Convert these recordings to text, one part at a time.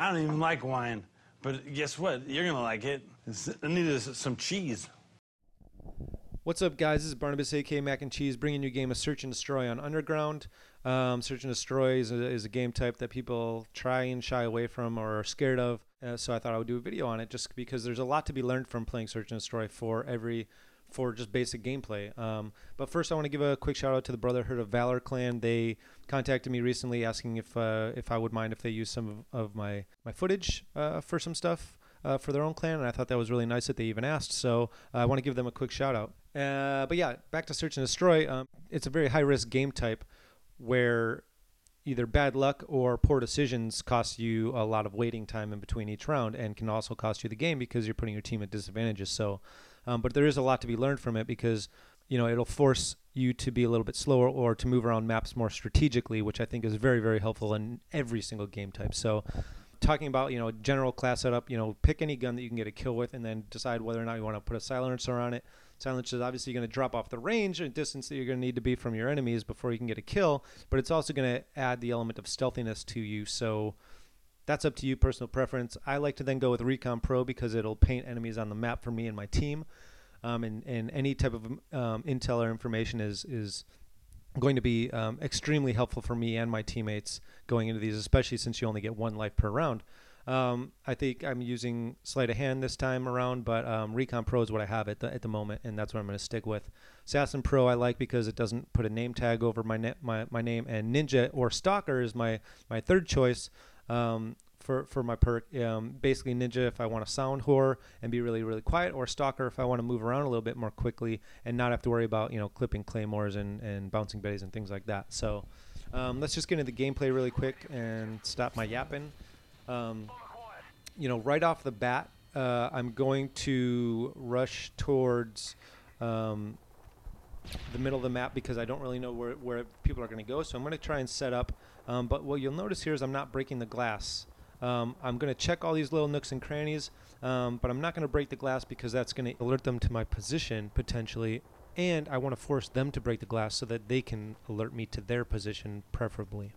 I don't even like wine, but guess what? You're gonna like it. I need some cheese. What's up, guys? This is Barnabas, aka Mac and Cheese, bringing you a game of Search and Destroy on Underground. Search and Destroy is a game type that people try and shy away from or are scared of. So I thought I would do a video on it, just because there's a lot to be learned from playing Search and Destroy for just basic gameplay. But first, I want to give a quick shout out to the Brotherhood of Valor clan. They contacted me recently asking if I would mind if they use some of my footage for some stuff. For their own clan, and I thought that was really nice that they even asked, so I want to give them a quick shout out. But yeah, back to Search and Destroy. It's a very high-risk game type where either bad luck or poor decisions cost you a lot of waiting time in between each round, and can also cost you the game because you're putting your team at disadvantages. So, but there is a lot to be learned from it, because it'll force you to be a little bit slower or to move around maps more strategically, which I think is very, very helpful in every single game type. So talking about, general class setup, pick any gun that you can get a kill with, and then decide whether or not you want to put a silencer on it. Silencer is obviously going to drop off the range and distance that you're going to need to be from your enemies before you can get a kill, but it's also going to add the element of stealthiness to you. So that's up to you, personal preference. I like to then go with Recon Pro because it'll paint enemies on the map for me and my team. And any type of intel or information is going to be extremely helpful for me and my teammates going into these, especially since you only get one life per round. I think I'm using sleight of hand this time around, but Recon Pro is what I have at the moment, and that's what I'm going to stick with. Assassin Pro I like because it doesn't put a name tag over my name, and Ninja or Stalker is my third choice for my perk. Basically Ninja if I want to sound whore and be really, really quiet, or Stalker if I want to move around a little bit more quickly and not have to worry about clipping claymores and bouncing betties and things like that. So let's just get into the gameplay really quick and stop my yapping. Right off the bat, I'm going to rush towards the middle of the map because I don't really know where people are going to go. So I'm going to try and set up. But what you'll notice here is I'm not breaking the glass. I'm going to check all these little nooks and crannies, but I'm not going to break the glass because that's going to alert them to my position potentially. And I want to force them to break the glass so that they can alert me to their position preferably.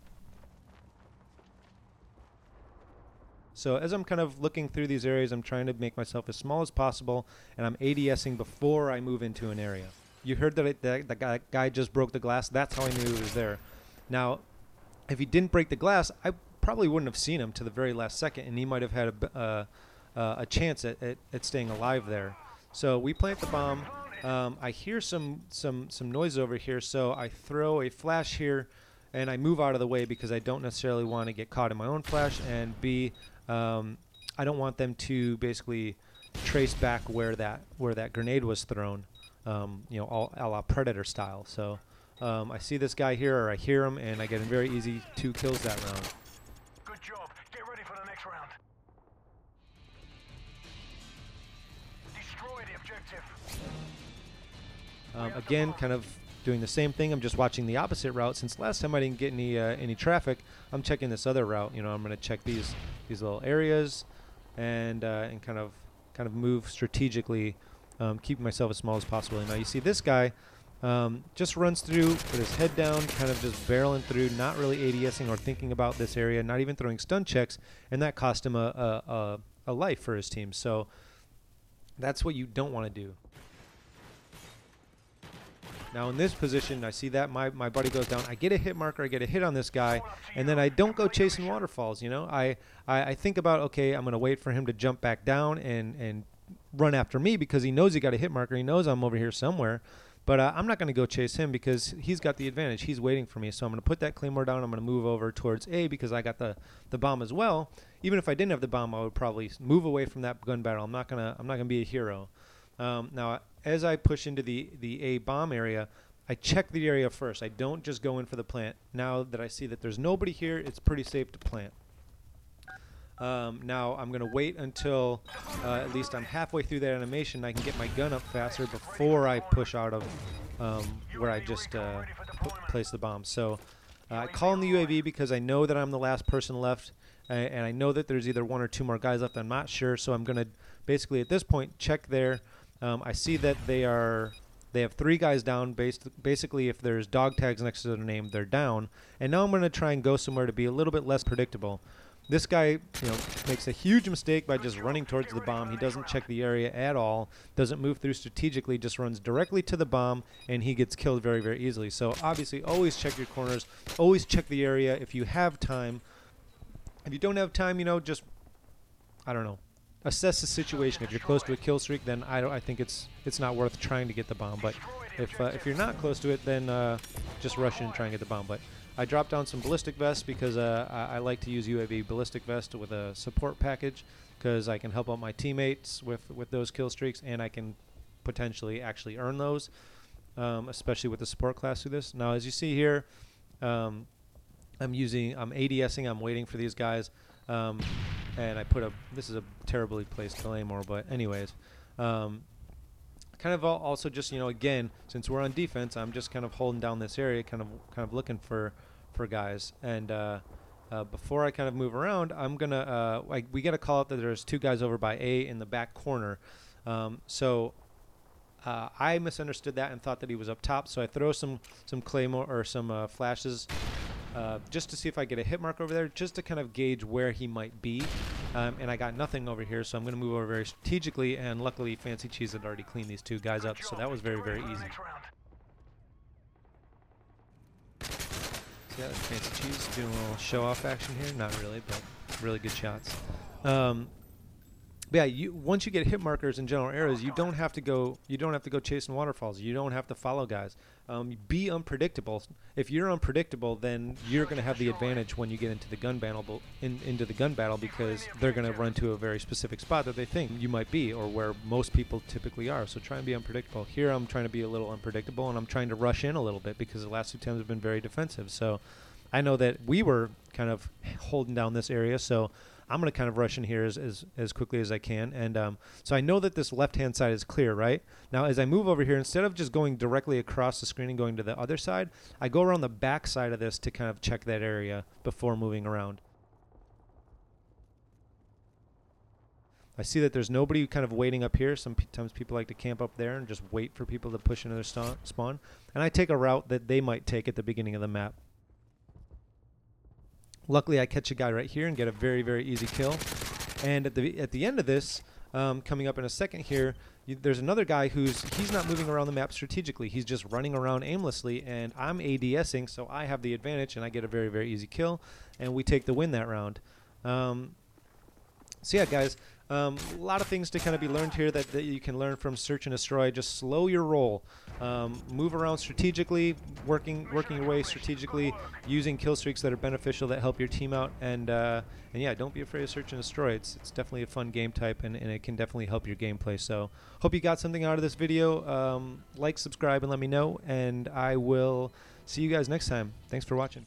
So as I'm kind of looking through these areas, I'm trying to make myself as small as possible, and I'm ADSing before I move into an area. You heard that the guy just broke the glass. That's how I knew he was there. Now, if he didn't break the glass, I probably wouldn't have seen him to the very last second, and he might have had a chance at staying alive there. So we plant the bomb. I hear some noise over here, so I throw a flash here, and I move out of the way because I don't necessarily want to get caught in my own flash, and B, I don't want them to basically trace back where that grenade was thrown, all a la Predator style. So I see this guy here, or I hear him, and I get a very easy 2 kills that round. Good job. Get ready for the next round. Destroy the objective. Again, kind of doing the same thing. I'm just watching the opposite route. Since last time I didn't get any traffic, I'm checking this other route. I'm going to check these little areas and kind of move strategically, keeping myself as small as possible. Now you see this guy just runs through with his head down, kind of just barreling through, not really ADSing or thinking about this area, not even throwing stun checks, and that cost him a life for his team. So that's what you don't want to do. Now in this position, I see that my buddy goes down. I get a hit marker, I get a hit on this guy, and then I don't go chasing waterfalls. I think about, okay, I'm going to wait for him to jump back down and run after me because he knows he got a hit marker. He knows I'm over here somewhere. But I'm not going to go chase him because he's got the advantage. He's waiting for me. So I'm going to put that claymore down. I'm going to move over towards A because I got the bomb as well. Even if I didn't have the bomb, I would probably move away from that gun battle. I'm not gonna be a hero. Now, as I push into the A bomb area, I check the area first. I don't just go in for the plant. Now that I see that there's nobody here, it's pretty safe to plant. Now I'm going to wait until at least I'm halfway through that animation. I can get my gun up faster before I push out of where I just placed the bomb. So I call in the UAV because I know that I'm the last person left, and I know that there's either 1 or 2 more guys left. I'm not sure, so I'm going to basically at this point check there. I see that they have 3 guys down. Basically, if there's dog tags next to their name, they're down. And now I'm going to try and go somewhere to be a little bit less predictable. This guy, makes a huge mistake by just running towards the bomb. He doesn't check the area at all, doesn't move through strategically, just runs directly to the bomb, and he gets killed very, very easily. So obviously, always check your corners, always check the area if you have time. If you don't have time, just, I don't know, assess the situation. If you're close to a kill streak, then I think it's not worth trying to get the bomb. But if you're not close to it, then just rush in and try and get the bomb. But I dropped down some ballistic vests because I like to use UAV ballistic vest with a support package because I can help out my teammates with those kill streaks, and I can potentially actually earn those, especially with the support class through this. Now, as you see here, I'm ADSing. I'm waiting for these guys, and I put this is a terribly placed claymore, but anyways, kind of also just again, since we're on defense, I'm just kind of holding down this area, kind of looking for guys. And before I kind of move around, I'm gonna we got to call out that there's 2 guys over by A in the back corner. So I misunderstood that and thought that he was up top. So I throw some claymore or some flashes just to see if I get a hit mark over there, just to kind of gauge where he might be. And I got nothing over here, so I'm going to move over very strategically, and luckily Fancy Cheese had already cleaned these 2 guys up, so that was very, very easy. See that? Fancy Cheese doing a little show-off action here? Not really, but really good shots. But yeah, once you get hit markers in general areas, you don't have to go chasing waterfalls. You don't have to follow guys. Be unpredictable. If you're unpredictable, then you're going to have the advantage when you get into the gun battle. Into the gun battle, because they're going to run to a very specific spot that they think you might be, or where most people typically are. So try and be unpredictable. Here, I'm trying to be a little unpredictable, and I'm trying to rush in a little bit because the last 2 times have been very defensive. So I know that we were kind of holding down this area, so I'm going to kind of rush in here as quickly as I can. And so I know that this left-hand side is clear, right? Now, as I move over here, instead of just going directly across the screen and going to the other side, I go around the back side of this to kind of check that area before moving around. I see that there's nobody kind of waiting up here. Sometimes people like to camp up there and just wait for people to push into their spawn. And I take a route that they might take at the beginning of the map. Luckily, I catch a guy right here and get a very, very easy kill. And at the end of this, coming up in a second here, there's another guy he's not moving around the map strategically. He's just running around aimlessly, and I'm ADSing, so I have the advantage, and I get a very, very easy kill, and we take the win that round. So yeah, guys, a lot of things to kind of be learned here that you can learn from Search and Destroy. Just slow your roll. Move around strategically, working your way strategically, using kill streaks that are beneficial, that help your team out. And yeah, don't be afraid of Search and Destroy. It's definitely a fun game type, and it can definitely help your gameplay. So hope you got something out of this video. Like, subscribe, and let me know. And I will see you guys next time. Thanks for watching.